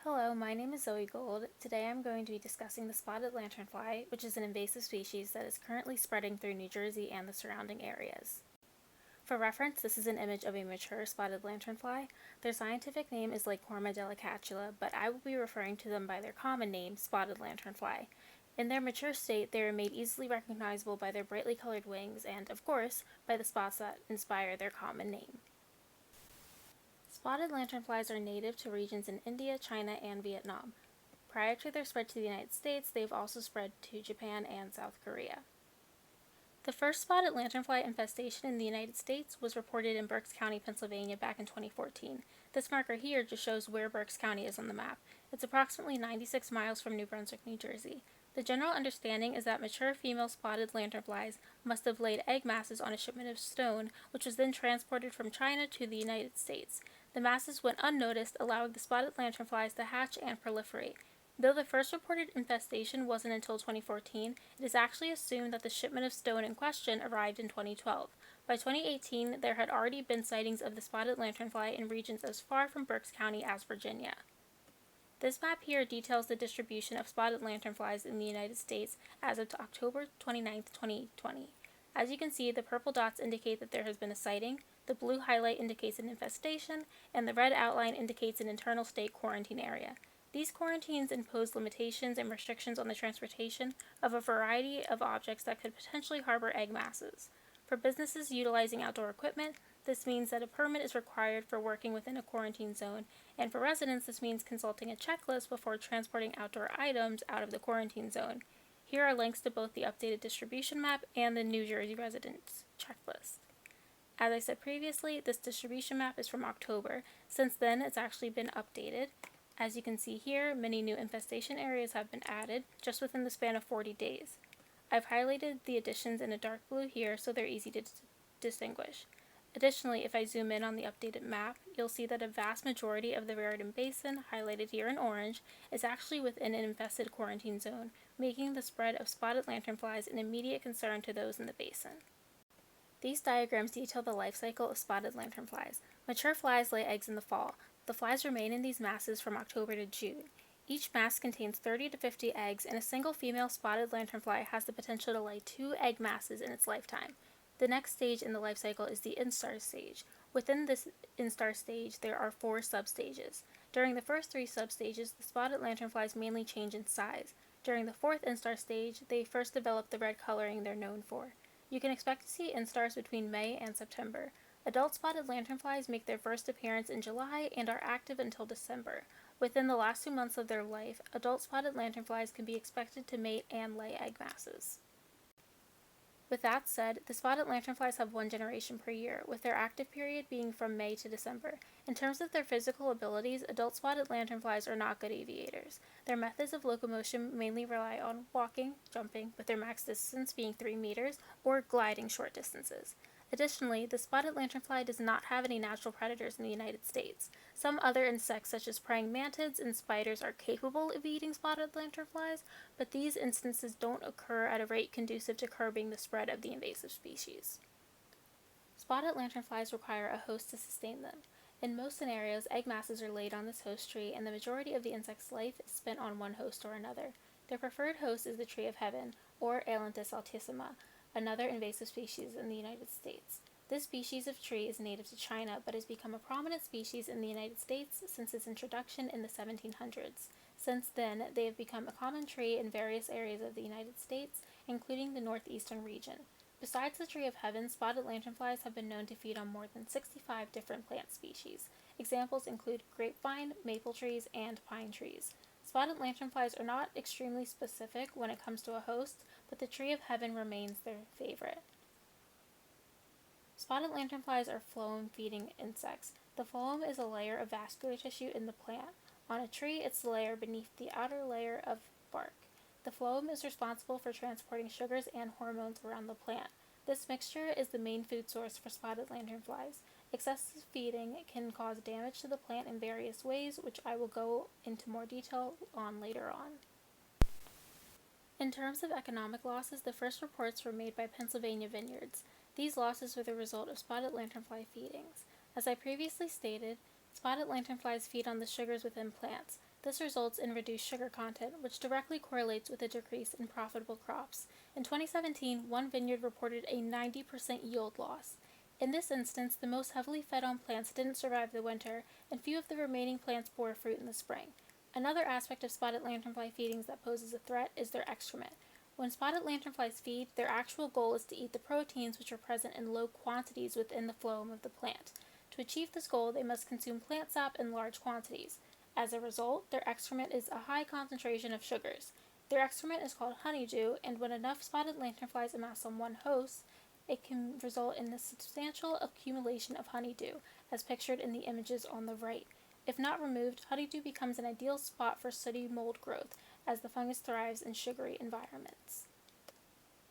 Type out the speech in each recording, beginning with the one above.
Hello, my name is Zoë Gold. Today I'm going to be discussing the spotted lanternfly, which is an invasive species that is currently spreading through New Jersey and the surrounding areas. For reference, this is an image of a mature spotted lanternfly. Their scientific name is Lycorma delicatula, but I will be referring to them by their common name, spotted lanternfly. In their mature state, they are made easily recognizable by their brightly colored wings and, of course, by the spots that inspire their common name. Spotted lanternflies are native to regions in India, China, and Vietnam. Prior to their spread to the United States, they have also spread to Japan and South Korea. The first spotted lanternfly infestation in the United States was reported in Berks County, Pennsylvania back in 2014. This marker here just shows where Berks County is on the map. It's approximately 96 miles from New Brunswick, New Jersey. The general understanding is that mature female spotted lanternflies must have laid egg masses on a shipment of stone, which was then transported from China to the United States. The masses went unnoticed, allowing the spotted lanternflies to hatch and proliferate. Though the first reported infestation wasn't until 2014, it is actually assumed that the shipment of stone in question arrived in 2012. By 2018, there had already been sightings of the spotted lanternfly in regions as far from Berks County as Virginia. This map here details the distribution of spotted lanternflies in the United States as of October 29, 2020. As you can see, the purple dots indicate that there has been a sighting, the blue highlight indicates an infestation, and the red outline indicates an internal state quarantine area. These quarantines impose limitations and restrictions on the transportation of a variety of objects that could potentially harbor egg masses. For businesses utilizing outdoor equipment, this means that a permit is required for working within a quarantine zone, and for residents, this means consulting a checklist before transporting outdoor items out of the quarantine zone. Here are links to both the updated distribution map and the New Jersey residents checklist. As I said previously, this distribution map is from October. Since then, it's actually been updated. As you can see here, many new infestation areas have been added just within the span of 40 days. I've highlighted the additions in a dark blue here so they're easy to distinguish. Additionally, if I zoom in on the updated map, you'll see that a vast majority of the Raritan Basin, highlighted here in orange, is actually within an infested quarantine zone, making the spread of spotted lanternflies an immediate concern to those in the basin. These diagrams detail the life cycle of spotted lanternflies. Mature flies lay eggs in the fall. The flies remain in these masses from October to June. Each mass contains 30 to 50 eggs, and a single female spotted lanternfly has the potential to lay 2 egg masses in its lifetime. The next stage in the life cycle is the instar stage. Within this instar stage, there are 4 substages. During the first 3 substages, the spotted lanternflies mainly change in size. During the 4th instar stage, they first develop the red coloring they're known for. You can expect to see instars between May and September. Adult spotted lanternflies make their first appearance in July and are active until December. Within the last 2 months of their life, adult spotted lanternflies can be expected to mate and lay egg masses. With that said, the spotted lanternflies have 1 generation per year, with their active period being from May to December. In terms of their physical abilities, adult spotted lanternflies are not good aviators. Their methods of locomotion mainly rely on walking, jumping, with their max distance being 3 meters, or gliding short distances. Additionally, the spotted lanternfly does not have any natural predators in the United States. Some other insects, such as praying mantids and spiders, are capable of eating spotted lanternflies, but these instances don't occur at a rate conducive to curbing the spread of the invasive species. Spotted lanternflies require a host to sustain them. In most scenarios, egg masses are laid on this host tree, and the majority of the insect's life is spent on one host or another. Their preferred host is the tree of heaven, or Ailanthus altissima, another invasive species in the United States. This species of tree is native to China, but has become a prominent species in the United States since its introduction in the 1700s. Since then, they have become a common tree in various areas of the United States, including the northeastern region. Besides the tree of heaven, spotted lanternflies have been known to feed on more than 65 different plant species. Examples include grapevine, maple trees, and pine trees. Spotted lanternflies are not extremely specific when it comes to a host, but the tree of heaven remains their favorite. Spotted lanternflies are phloem-feeding insects. The phloem is a layer of vascular tissue in the plant. On a tree, it's the layer beneath the outer layer of bark. The phloem is responsible for transporting sugars and hormones around the plant. This mixture is the main food source for spotted lanternflies. Excessive feeding can cause damage to the plant in various ways, which I will go into more detail on later on. In terms of economic losses, the first reports were made by Pennsylvania vineyards. These losses were the result of spotted lanternfly feedings. As I previously stated, spotted lanternflies feed on the sugars within plants. This results in reduced sugar content, which directly correlates with a decrease in profitable crops. In 2017, one vineyard reported a 90% yield loss. In this instance, the most heavily fed on plants didn't survive the winter, and few of the remaining plants bore fruit in the spring. Another aspect of spotted lanternfly feedings that poses a threat is their excrement. When spotted lanternflies feed, their actual goal is to eat the proteins which are present in low quantities within the phloem of the plant. To achieve this goal, they must consume plant sap in large quantities. As a result, their excrement is a high concentration of sugars. Their excrement is called honeydew, and when enough spotted lanternflies amass on one host, it can result in a substantial accumulation of honeydew, as pictured in the images on the right. If not removed, honeydew becomes an ideal spot for sooty mold growth, as the fungus thrives in sugary environments.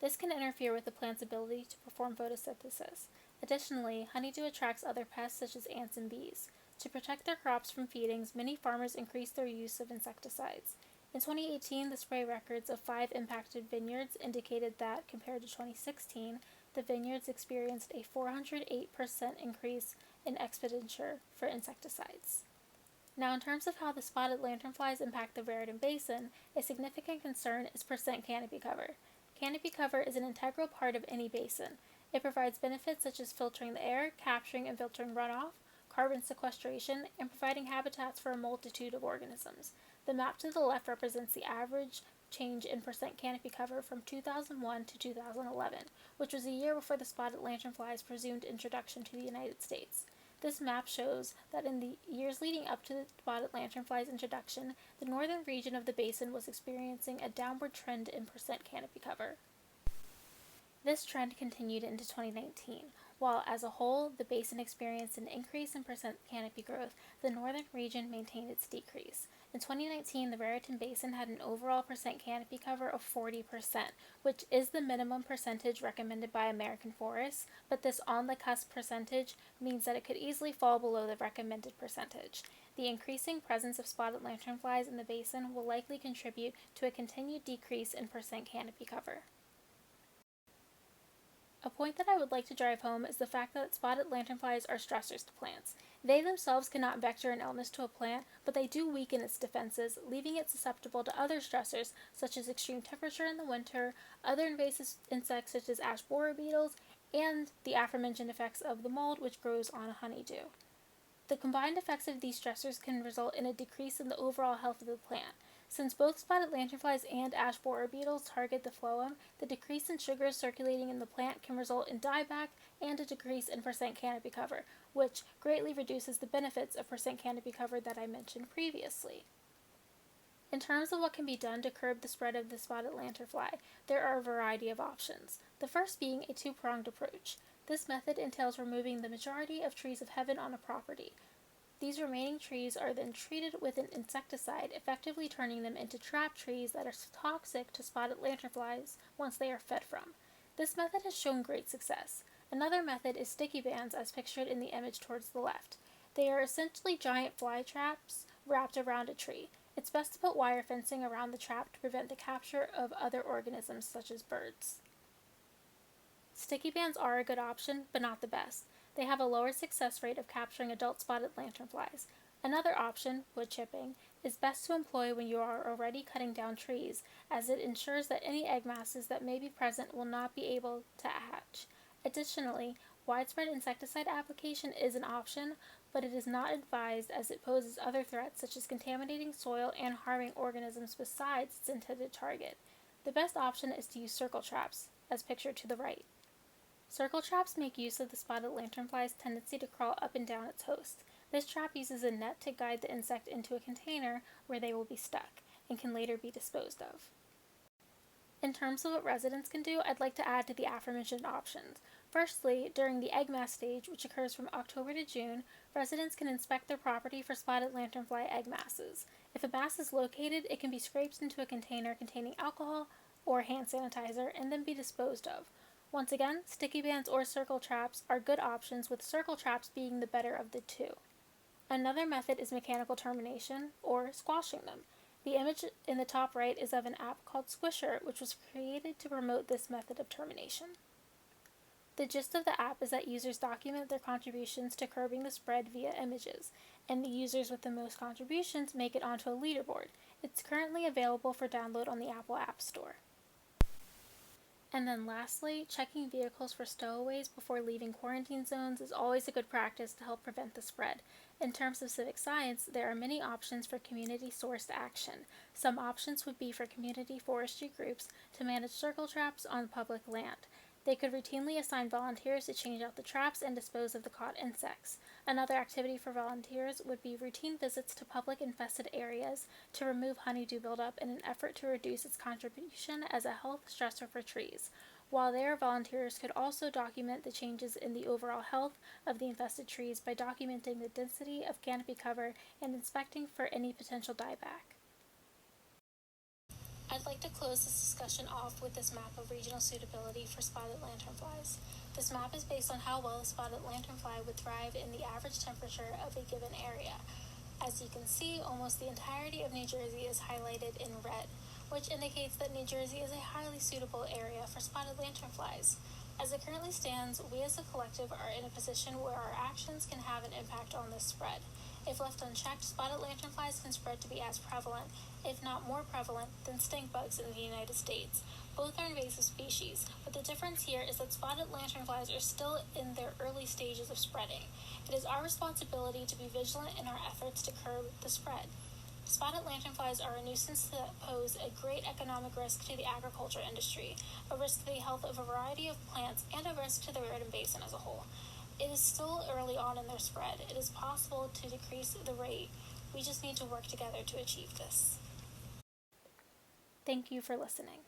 This can interfere with the plant's ability to perform photosynthesis. Additionally, honeydew attracts other pests such as ants and bees. To protect their crops from feedings, many farmers increase their use of insecticides. In 2018, the spray records of 5 impacted vineyards indicated that, compared to 2016, the vineyards experienced a 408% increase in expenditure for insecticides. Now, in terms of how the spotted lanternflies impact the Raritan Basin, a significant concern is percent canopy cover. Canopy cover is an integral part of any basin. It provides benefits such as filtering the air, capturing and filtering runoff, carbon sequestration, and providing habitats for a multitude of organisms. The map to the left represents the average change in percent canopy cover from 2001 to 2011, which was a year before the spotted lanternfly's presumed introduction to the United States. This map shows that in the years leading up to the spotted lanternfly's introduction, the northern region of the basin was experiencing a downward trend in percent canopy cover. This trend continued into 2019. While as a whole, the basin experienced an increase in percent canopy growth, the northern region maintained its decrease. In 2019, the Raritan Basin had an overall percent canopy cover of 40%, which is the minimum percentage recommended by American forests, but this on-the-cusp percentage means that it could easily fall below the recommended percentage. The increasing presence of spotted lanternflies in the basin will likely contribute to a continued decrease in percent canopy cover. A point that I would like to drive home is the fact that spotted lanternflies are stressors to plants. They themselves cannot vector an illness to a plant, but they do weaken its defenses, leaving it susceptible to other stressors such as extreme temperature in the winter, other invasive insects such as ash borer beetles, and the aforementioned effects of the mold which grows on a honeydew. The combined effects of these stressors can result in a decrease in the overall health of the plant. Since both spotted lanternflies and ash borer beetles target the phloem, the decrease in sugars circulating in the plant can result in dieback and a decrease in percent canopy cover, which greatly reduces the benefits of percent canopy cover that I mentioned previously. In terms of what can be done to curb the spread of the spotted lanternfly, there are a variety of options, the first being a two-pronged approach. This method entails removing the majority of trees of heaven on a property. These remaining trees are then treated with an insecticide, effectively turning them into trap trees that are toxic to spotted lanternflies once they are fed from. This method has shown great success. Another method is sticky bands, as pictured in the image towards the left. They are essentially giant fly traps wrapped around a tree. It's best to put wire fencing around the trap to prevent the capture of other organisms such as birds. Sticky bands are a good option, but not the best. They have a lower success rate of capturing adult spotted lanternflies. Another option, wood chipping, is best to employ when you are already cutting down trees, as it ensures that any egg masses that may be present will not be able to hatch. Additionally, widespread insecticide application is an option, but it is not advised as it poses other threats such as contaminating soil and harming organisms besides its intended target. The best option is to use circle traps, as pictured to the right. Circle traps make use of the spotted lanternfly's tendency to crawl up and down its host. This trap uses a net to guide the insect into a container where they will be stuck and can later be disposed of. In terms of what residents can do, I'd like to add to the aforementioned options. Firstly, during the egg mass stage, which occurs from October to June, residents can inspect their property for spotted lanternfly egg masses. If a mass is located, it can be scraped into a container containing alcohol or hand sanitizer and then be disposed of. Once again, sticky bands or circle traps are good options, with circle traps being the better of the two. Another method is mechanical termination, or squashing them. The image in the top right is of an app called Squisher, which was created to promote this method of termination. The gist of the app is that users document their contributions to curbing the spread via images. and the users with the most contributions make it onto a leaderboard. It's currently available for download on the Apple App Store. And then lastly, checking vehicles for stowaways before leaving quarantine zones is always a good practice to help prevent the spread. In terms of civic science, there are many options for community-sourced action. Some options would be for community forestry groups to manage circle traps on public land. They could routinely assign volunteers to change out the traps and dispose of the caught insects. Another activity for volunteers would be routine visits to public infested areas to remove honeydew buildup in an effort to reduce its contribution as a health stressor for trees. While there, volunteers could also document the changes in the overall health of the infested trees by documenting the density of canopy cover and inspecting for any potential dieback. I'd like to close this discussion off with this map of regional suitability for spotted lanternflies. This map is based on how well a spotted lanternfly would thrive in the average temperature of a given area. As you can see, almost the entirety of New Jersey is highlighted in red, which indicates that New Jersey is a highly suitable area for spotted lanternflies. As it currently stands, we as a collective are in a position where our actions can have an impact on this spread. If left unchecked, spotted lanternflies can spread to be as prevalent, if not more prevalent, than stink bugs in the United States. Both are invasive species, but the difference here is that spotted lanternflies are still in their early stages of spreading. It is our responsibility to be vigilant in our efforts to curb the spread. Spotted lanternflies are a nuisance that pose a great economic risk to the agriculture industry, a risk to the health of a variety of plants, and a risk to the Raritan Basin as a whole. It is still early on in their spread. It is possible to decrease the rate. We just need to work together to achieve this. Thank you for listening.